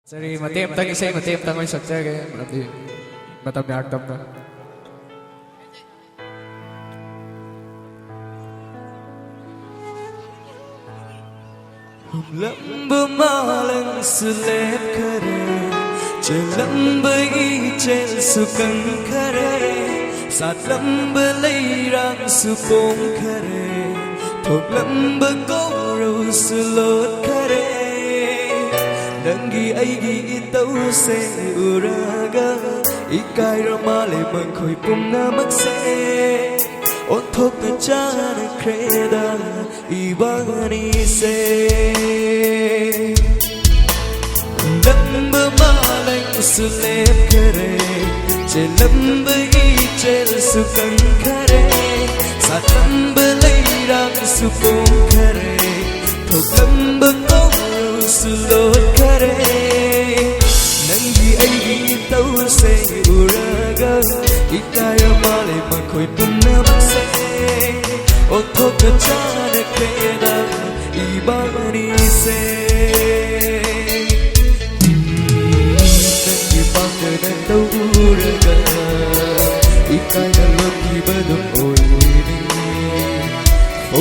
Sorry, matiim tang isay, matiim tang may saksa kaya matam ni aktam na. Lamba malang sulep kare, lamba ichel sukan kare, sat lamba leirang supong kare, thok lamba goro sulot kare, nangi aigi itau se uraga, ikai ramale mangkoi pumna makse. Othok na chana kreda ibani se lamba malang sulep kare che lamba ichel sukan kare sat lamba leirang supong kare thok lamba goro sulot kare nangi aigi tau se uraga ikaya male makoi punna makse othok na chana kreda ibani se nangi pangka na tau uraga ikaya lagi badong oini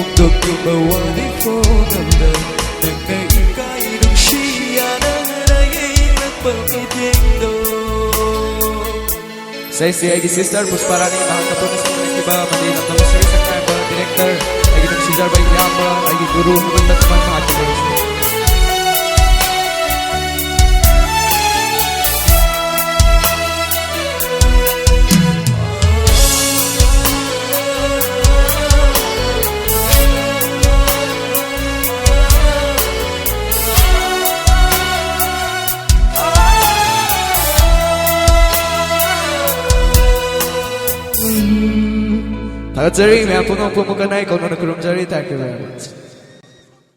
othok na bawani fonanda nanga ikai dong siya na naging nagpamitindo. Saya si Egi Sister Pusparani mahal na tunas ng mga iba Manila ng Sir Sakamba Director Egi ng Cesar Bayyama Egi Guru Maganda naman mga tunas. Tagat Zari, may apunong pumukanay kung ano nakulong Zari. Thank you very much.